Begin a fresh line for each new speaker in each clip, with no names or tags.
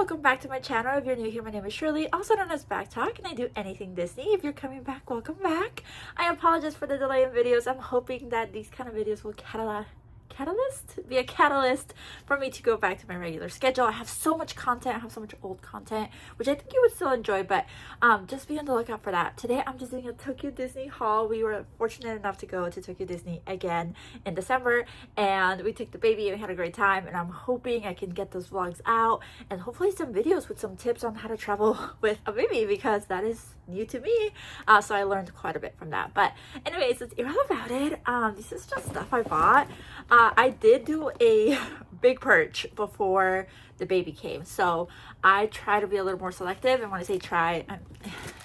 welcome back to my channel. If you're new here, my name is Shirley, also known as Backttalk, and I do anything Disney. If you're coming back, welcome back. I apologize for the delay in videos. I'm hoping that these kind of videos will be a catalyst for me to go back to my regular schedule. I have so much content. I have so much old content, which I think you would still enjoy, but just be on the lookout for that. Today, I'm just doing a Tokyo Disney haul. We were fortunate enough to go to Tokyo Disney again in December, and we took the baby and we had a great time, and I'm hoping I can get those vlogs out and hopefully some videos with some tips on how to travel with a baby, because that is new to me. So I learned quite a bit from that. But anyways, let's hear all about it. This is just stuff I bought. I did do a big purge before the baby came, so I try to be a little more selective. And when I say try,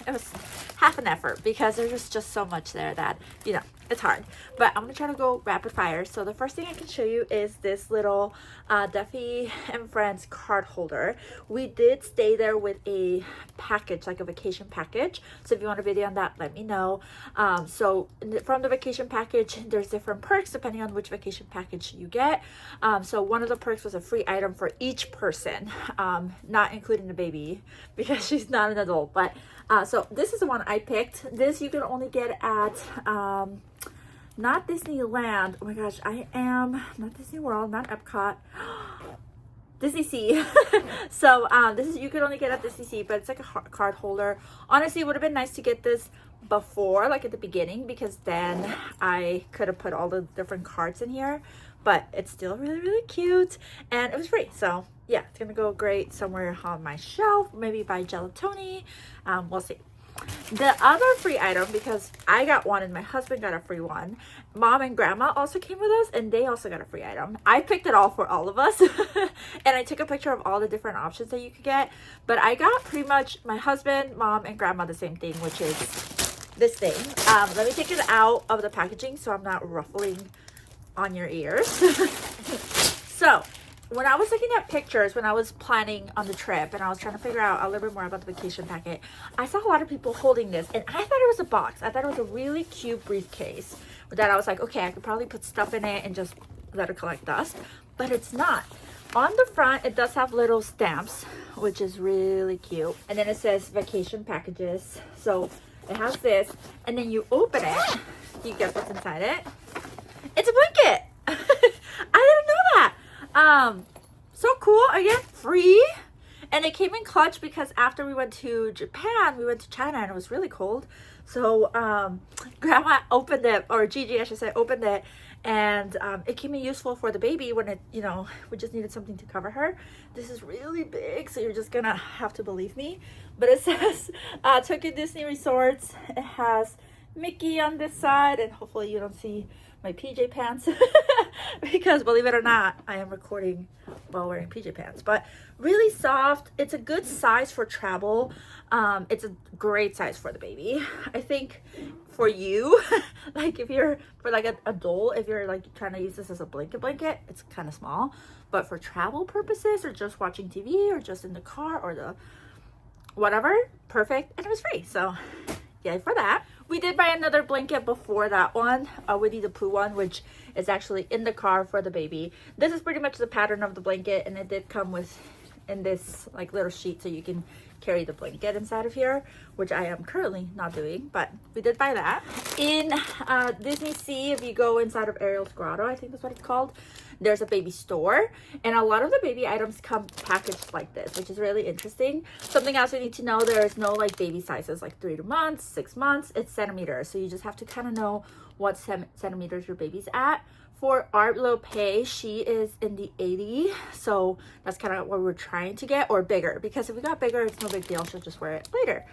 it was half an effort because there's just so much there that, you know, it's hard. But I'm gonna try to go rapid fire. So the first thing I can show you is this little Duffy and Friends card holder. We did stay there with a package, like a vacation package. So if you want a video on that, let me know. So from the vacation package, there's different perks depending on which vacation package you get. So one of the perks was a free item for each person, not including the baby because she's not an adult. But so this is the one I picked. This you can only get at not Disneyland. Oh my gosh, I am not Disney World, not Epcot. Disney Sea. So this is, you could only get at Disney Sea, but it's like a card holder. Honestly, it would have been nice to get this before, like at the beginning, because then I could have put all the different cards in here. But it's still really cute, and it was free. So yeah, it's gonna go great somewhere on my shelf, maybe by Gelatoni. We'll see. The other free item, because I got one and my husband got a free one, Mom and Grandma also came with us and they also got a free item. I picked it all for all of us and I took a picture of all the different options that you could get, but I got pretty much my husband, Mom, and Grandma the same thing, which is this thing. Let me take it out of the packaging so I'm not ruffling on your ears. So when I was looking at pictures, when I was planning on the trip and I was trying to figure out a little bit more about the vacation packet, I saw a lot of people holding this, and I thought it was a box. I thought it was a really cute briefcase that I was like, okay, I could probably put stuff in it and just let it collect dust, but it's not. On the front, it does have little stamps, which is really cute. And then it says vacation packages. So it has this, and then you open it, you guess what's inside it? It's a blanket. I didn't know that. So cool. Again, free, and it came in clutch because after we went to Japan, we went to China and it was really cold. So Grandma opened it, or Gigi I should say, opened it, and it came in useful for the baby when it, you know, we just needed something to cover her. This is really big, so you're just gonna have to believe me, but it says Tokyo Disney Resorts. It has Mickey on this side, and hopefully you don't see my PJ pants because believe it or not, I am recording while wearing PJ pants. But really soft. It's a good size for travel. It's a great size for the baby. I think for you, like if you're for like an adult, if you're like trying to use this as a blanket, it's kind of small. But for travel purposes or just watching TV or just in the car or the whatever, perfect. And it was free, so yeah, for that. We did buy another blanket before that one, a Winnie the Pooh one, which is actually in the car for the baby. This is pretty much the pattern of the blanket, and it did come with in this like little sheet so you can carry the blanket inside of here, which I am currently not doing, but we did buy that. In Disney Sea, if you go inside of Ariel's Grotto, I think that's what it's called, there's a baby store, and a lot of the baby items come packaged like this, which is really interesting. Something else you need to know, there is no like baby sizes like 3 months, 6 months. It's centimeters, so you just have to kind of know what centimeters your baby's at. For Art Lopez, she is in the 80, so that's kind of what we're trying to get, or bigger, because if we got bigger, it's no big deal, she'll just wear it later,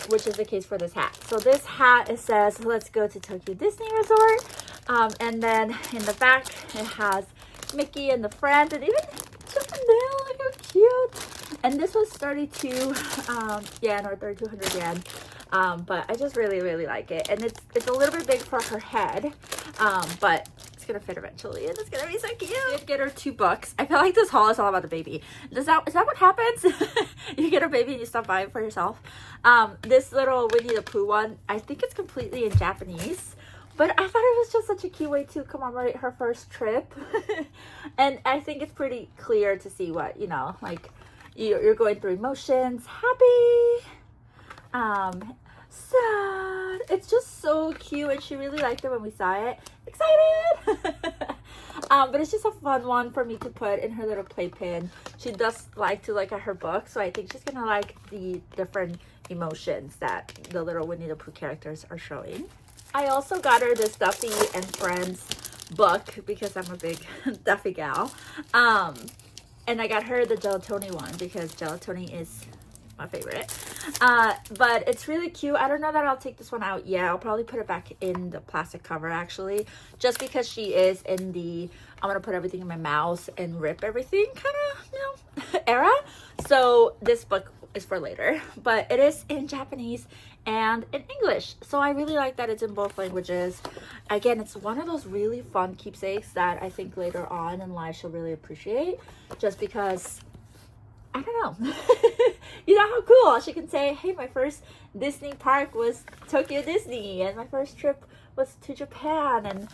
which is the case for this hat. So this hat, it says, let's go to Tokyo Disney Resort, and then in the back, it has Mickey and the Friends, and even Chippendale, look how cute. And this was 32 yen, or 3,200 yen. But I just really like it, and it's a little bit big for her head, but it's gonna fit eventually, and it's gonna be so cute. I did get her 2 books. I feel like this haul is all about the baby. Is that what happens? You get a baby and you stop buying for yourself. This little Winnie the Pooh one, I think it's completely in Japanese, but I thought it was just such a cute way to commemorate her first trip. And I think it's pretty clear to see what, you know, like you're going through emotions, happy, sad. It's just so cute, and she really liked it when we saw it. Excited. But it's just a fun one for me to put in her little playpen. She does like to look at her book, so I think she's gonna like the different emotions that the little Winnie the Pooh characters are showing. I also got her this Duffy and Friends book because I'm a big Duffy gal. And I got her the Gelatoni one because Gelatoni is my favorite. But it's really cute. I don't know that I'll take this one out yet. I'll probably put it back in the plastic cover actually, just because she is in the I'm gonna put everything in my mouth and rip everything kind of, you know, era. So this book is for later, but it is in Japanese and in English, so I really like that it's in both languages. Again, it's one of those really fun keepsakes that I think later on in life she'll really appreciate, just because I don't know. You know how cool she can say, hey, my first Disney park was Tokyo Disney and my first trip was to Japan. And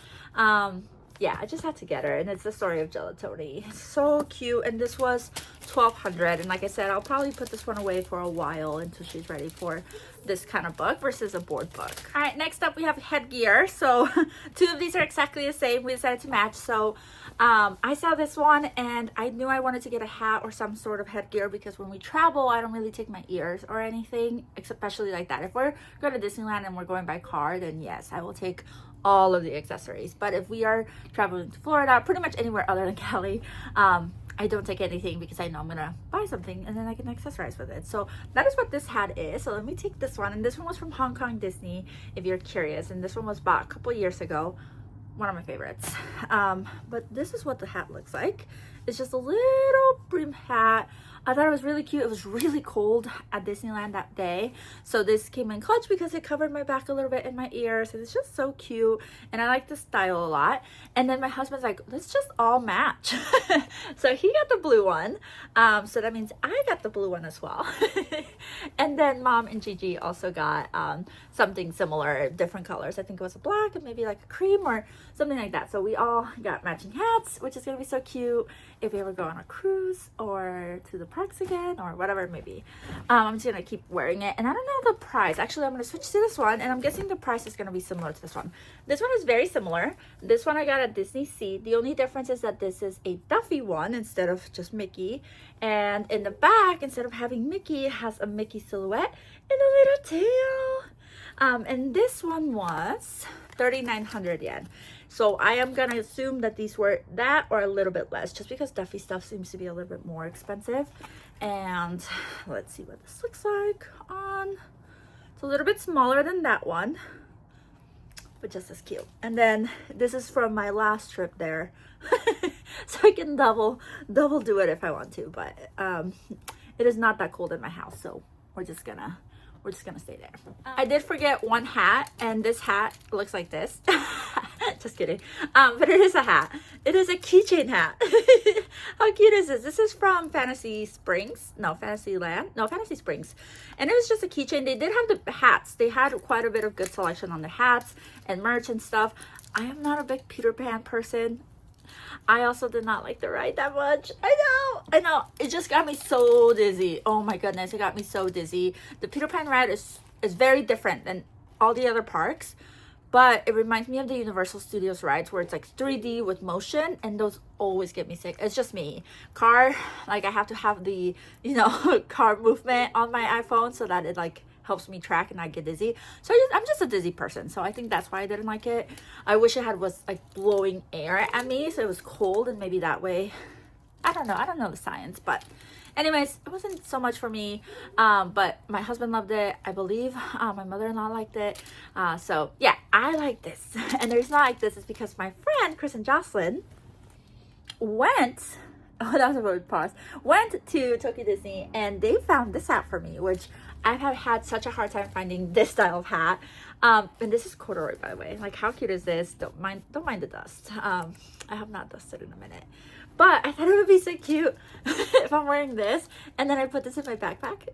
yeah, I just had to get her, and it's the story of Gelatoni. It's so cute, and this was $1,200, and like I said, I'll probably put this one away for a while until she's ready for this kind of book versus a board book. All right, next up we have headgear. So two of these are exactly the same. We decided to match. So I saw this one and I knew I wanted to get a hat or some sort of headgear, because when we travel I don't really take my ears or anything, especially like that. If we're going to Disneyland and we're going by car, then yes, I will take all of the accessories. But if we are traveling to Florida, pretty much anywhere other than Cali, I don't take anything because I know I'm gonna buy something and then I can accessorize with it. So that is what this hat is. So let me take this one, and this one was from Hong Kong Disney, if you're curious, and this one was bought a couple years ago. One of my favorites. But this is what the hat looks like. It's just a little brim hat. I thought it was really cute. It was really cold at Disneyland that day, so this came in clutch because it covered my back a little bit and my ears. It's just so cute, and I like the style a lot. And then my husband's like, let's just all match. So he got the blue one, so that means I got the blue one as well. And then Mom and Gigi also got something similar, different colors. I think it was a black and maybe like a cream or something like that. So we all got matching hats, which is gonna be so cute if we ever go on a cruise or to the parks again or whatever it may be. I'm just gonna keep wearing it, and I don't know the price. Actually, I'm gonna switch to this one, and I'm guessing the price is gonna be similar to this one. This one is very similar. This one I got at Disney Sea. The only difference is that this is a Duffy one instead of just Mickey, and in the back, instead of having Mickey, it has a Mickey silhouette and a little tail. And this one was 3,900 yen. So I am gonna assume that these were that or a little bit less, just because Duffy stuff seems to be a little bit more expensive. And let's see what this looks like on. It's a little bit smaller than that one, but just as cute. And then this is from my last trip there. So I can double do it if I want to, but it is not that cold in my house, so we're just gonna stay there. I did forget one hat, and this hat looks like this. Just kidding. But it is a hat. It is a keychain hat. How cute is this? This is from Fantasy Springs. No, Fantasyland. No, Fantasy Springs. And it was just a keychain. They did have the hats. They had quite a bit of good selection on the hats and merch and stuff. I am not a big Peter Pan person. I also did not like the ride that much. I know. It just got me so dizzy. Oh my goodness, it got me so dizzy. The Peter Pan ride is very different than all the other parks, but it reminds me of the Universal Studios rides where it's like 3D with motion, and those always get me sick. It's just me. Car, like I have to have the, you know, car movement on my iPhone so that it like helps me track and not get dizzy. So I'm just a dizzy person, so I think that's why I didn't like it. I wish it was like blowing air at me so it was cold, and maybe that way, I don't know the science. But anyways, it wasn't so much for me, but my husband loved it, I believe. My mother-in-law liked it, so yeah, I like this. And the reason I like this is because my friend Chris and Jocelyn went to Tokyo Disney, and they found this hat for me, which I have had such a hard time finding this style of hat. And this is corduroy, by the way. Like, how cute is this? Don't mind the dust. I have not dusted in a minute, but I thought it would be so cute if I'm wearing this and then I put this in my backpack.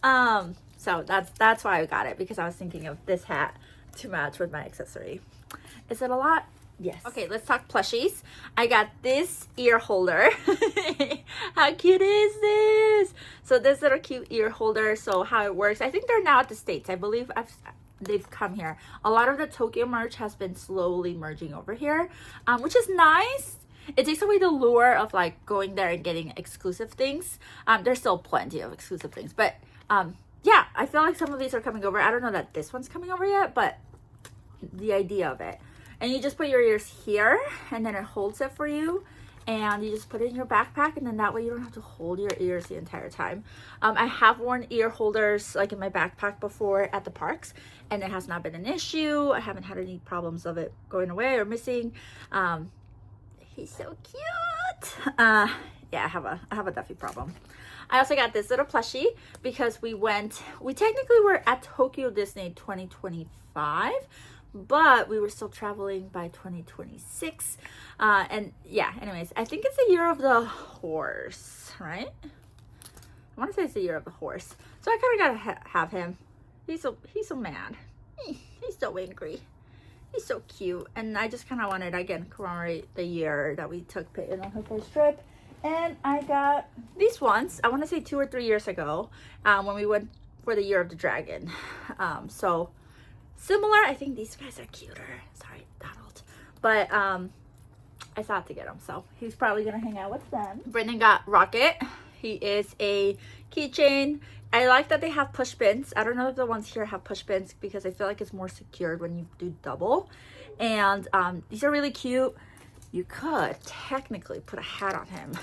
Adorable. So that's why I got it, because I was thinking of this hat to match with my accessory. Is it a lot? Yes. Okay, let's talk plushies. I got this ear holder. How cute is this? So this little cute ear holder. So how it works, I think they're now at the States. I believe they've come here. A lot of the Tokyo merch has been slowly merging over here, which is nice. It takes away the lure of like going there and getting exclusive things. There's still plenty of exclusive things, but yeah, I feel like some of these are coming over. I don't know that this one's coming over yet, but the idea of it. And you just put your ears here, and then it holds it for you, and you just put it in your backpack, and then that way you don't have to hold your ears the entire time. I have worn ear holders like in my backpack before at the parks, and it has not been an issue. I haven't had any problems of it going away or missing. He's so cute. Yeah, I have a Duffy problem. I also got this little plushie because we technically were at Tokyo Disney 2025, but we were still traveling by 2026. And yeah, anyways, I think it's the year of the horse, right? I want to say it's the year of the horse. So I kind of gotta have him. He's so mad. He's so angry. He's so cute. And I just kind of wanted, again, commemorate the year that we took Peyton on her first trip. And I got these ones, I want to say 2 or 3 years ago, when we went for the year of the dragon. So similar. I think these guys are cuter. Sorry, Donald. But I thought to get him, so he's probably gonna hang out with them. Brendan got Rocket. He is a keychain. I like that they have push pins. I don't know if the ones here have push pins because I feel like it's more secured when you do double. And these are really cute. You could technically put a hat on him,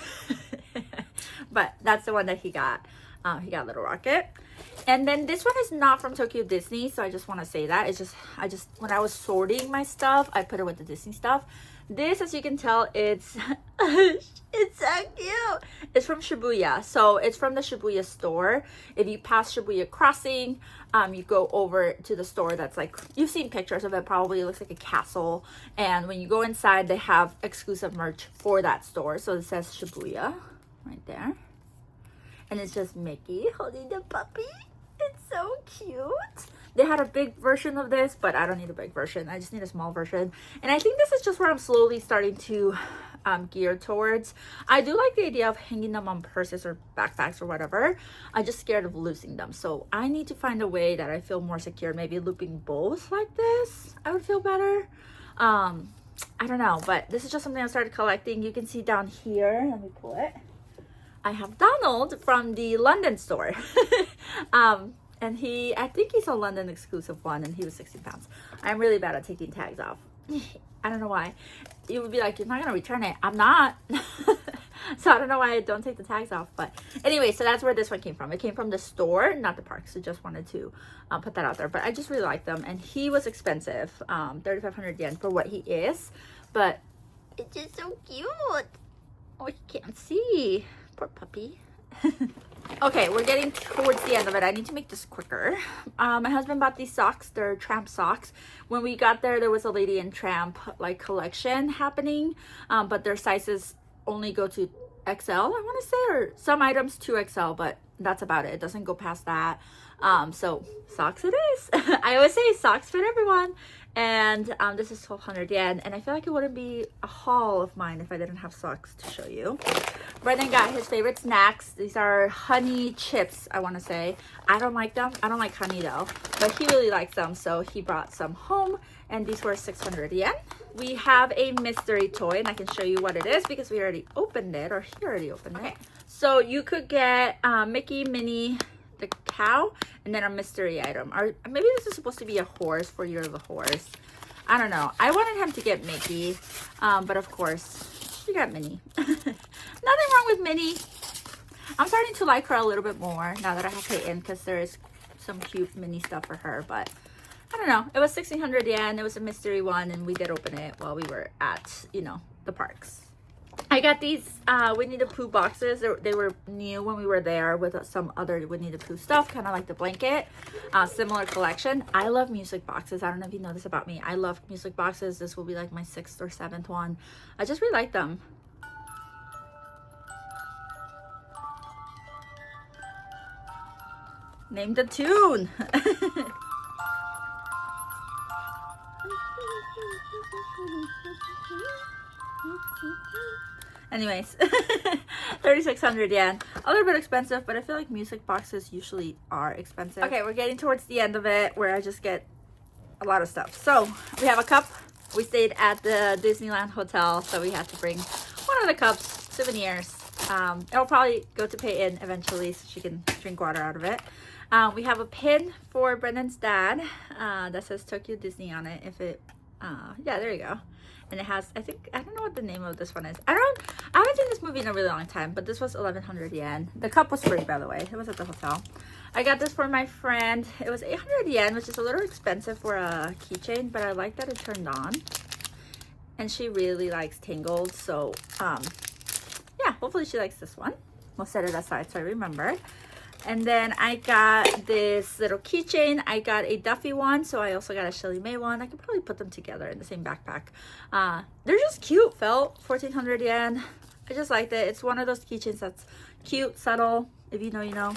but that's the one that he got. He got Little Rocket. And then this one is not from Tokyo Disney, so I just want to say that. It's just, when I was sorting my stuff, I put it with the Disney stuff. This, as you can tell, it's it's so cute. It's from Shibuya, so it's from the Shibuya store. If you pass Shibuya Crossing, you go over to the store that's like, you've seen pictures of it, probably. It looks like a castle, and when you go inside, they have exclusive merch for that store. So it says Shibuya right there, and it's just Mickey holding the puppy. It's so cute. They had a big version of this, but I don't need a big version. I just need a small version. And I think this is just where I'm slowly starting to gear towards. I do like the idea of hanging them on purses or backpacks or whatever. I'm just scared of losing them. So I need to find a way that I feel more secure. Maybe looping both like this, I would feel better. I don't know, but this is just something I started collecting. You can see down here, let me pull it. I have Donald from the London store. And I think he's a London exclusive one, and he was 60 pounds. I'm really bad at taking tags off. I don't know why. You would be like, you're not going to return it. I'm not. So I don't know why I don't take the tags off. But anyway, so that's where this one came from. It came from the store, not the park. So just wanted to put that out there. But I just really like them. And he was expensive, 3,500 yen for what he is. But it's just so cute. Oh, you can't see. Poor puppy. Okay, we're getting towards the end of it. I need to make this quicker. My husband bought these socks. They're Tramp socks. When we got there was a Lady in Tramp like collection happening, but their sizes only go to XL, I want to say, or some items to XL, but that's about it. It doesn't go past that. So socks it is. I always say socks fit everyone. And this is 1,200 yen, and I feel like it wouldn't be a haul of mine if I didn't have socks to show you. Brendan got his favorite snacks. These are honey chips, I want to say. I don't like them. I don't like honey though, but he really likes them, so he brought some home, and these were 600 yen. We have a mystery toy, and I can show you what it is because we already opened it, or he already opened it. So you could get Mickey, Minnie, the cow, and then a mystery item, or maybe this is supposed to be a horse for Year of the Horse. I don't know. I wanted him to get Mickey, but of course she got Minnie. Nothing wrong with Minnie. I'm starting to like her a little bit more now that I have Peyton, because there is some cute Minnie stuff for her. But I don't know, it was 1,600 yen. It was a mystery one, and we did open it while we were at, you know, the parks. I got these Winnie the Pooh boxes. They were new when we were there with some other Winnie the Pooh stuff, kind of like the blanket. Similar collection. I love music boxes. I don't know if you know this about me. I love music boxes. This will be like my 6th or 7th one. I just really like them. Name the tune. Anyways, 3,600 yen. A little bit expensive, but I feel like music boxes usually are expensive. Okay, we're getting towards the end of it where I just get a lot of stuff. So we have a cup. We stayed at the Disneyland hotel, so we had to bring one of the cups, souvenirs. It'll probably go to Pei In eventually so she can drink water out of it. We have a pin for Brendan's dad that says Tokyo Disney on it. If it, yeah, there you go. And it has, I think, I don't know what the name of this one is. I haven't seen this movie in a really long time, but this was 1,100 yen. The cup was free, by the way. It was at the hotel. I got this for my friend. It was 800 yen, which is a little expensive for a keychain, but I like that it turned on. And she really likes Tangled, so, yeah, hopefully she likes this one. We'll set it aside so I remember. And then I got this little keychain. I got a Duffy one, so I also got a Shelly May one. I could probably put them together in the same backpack. They're just cute, felt 1,400 yen. I just liked it. It's one of those keychains that's cute, subtle. If you know, you know.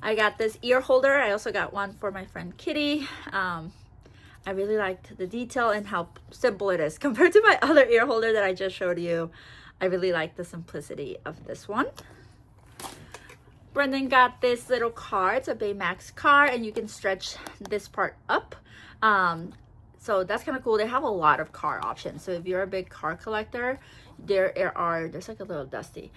I got this ear holder. I also got one for my friend Kitty. I really liked the detail and how simple it is compared to my other ear holder that I just showed you. I really like the simplicity of this one. Brendan got this little car. It's a Baymax car, and you can stretch this part up. So that's kind of cool. They have a lot of car options. So if you're a big car collector, there's like a little dusty.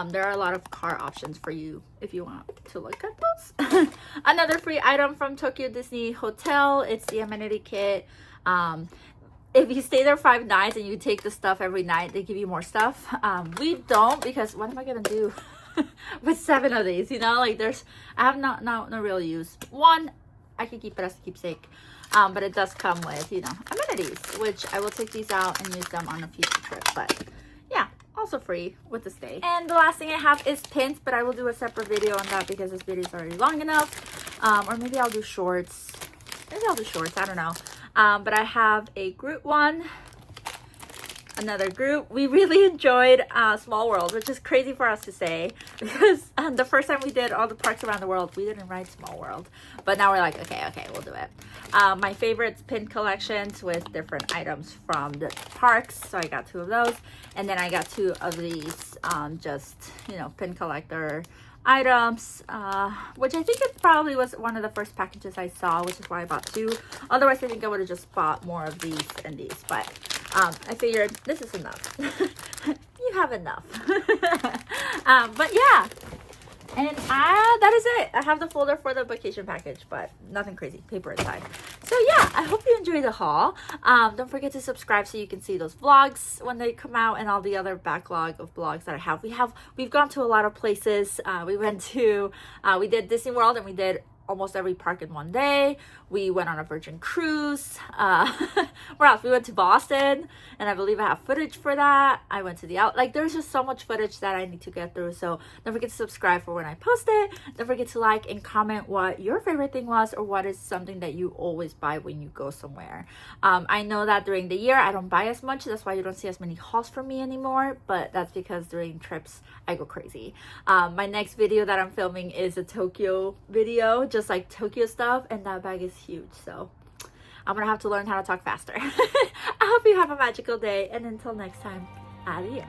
There are a lot of car options for you if you want to look at those. Another free item from Tokyo Disney Hotel. It's the amenity kit. If you stay there 5 nights and you take the stuff every night, they give you more stuff. We don't, because what am I gonna do with 7 of these? You know, like I have no real use. One, I can keep it as a keepsake, but it does come with, you know, amenities, which I will take these out and use them on a future trip. But yeah, also free with the stay. And the last thing I have is pins, but I will do a separate video on that because this video is already long enough. Or maybe I'll do shorts. Maybe I'll do shorts, I don't know. But I have a Groot one, another Groot. We really enjoyed Small World, which is crazy for us to say because the first time we did all the parks around the world, we didn't ride Small World. But now we're like, okay, we'll do it. My favorite pin collections with different items from the parks. So I got 2 of those. And then I got 2 of these just, you know, pin collector items, which I think it probably was one of the first packages I saw, which is why I bought 2. Otherwise, I think I would have just bought more of these and these. But I figured this is enough. You have enough. But yeah. And that is it. I have the folder for the vacation package, but nothing crazy. Paper inside. So yeah, I hope you enjoyed the haul. Don't forget to subscribe so you can see those vlogs when they come out and all the other backlog of vlogs that I have. We've gone to a lot of places. We did Disney World, and we did almost every park in one day. We went on a Virgin cruise. Where else? We went to Boston, and I believe I have footage for that. I went to like there's just so much footage that I need to get through. So don't forget to subscribe for when I post it. Don't forget to like and comment what your favorite thing was, or what is something that you always buy when you go somewhere. I know that during the year I don't buy as much. That's why you don't see as many hauls from me anymore, but that's because during trips I go crazy. My next video that I'm filming is a Tokyo video, just like Tokyo stuff, and that bag is huge, so I'm gonna have to learn how to talk faster. I hope you have a magical day, and until next time, adios.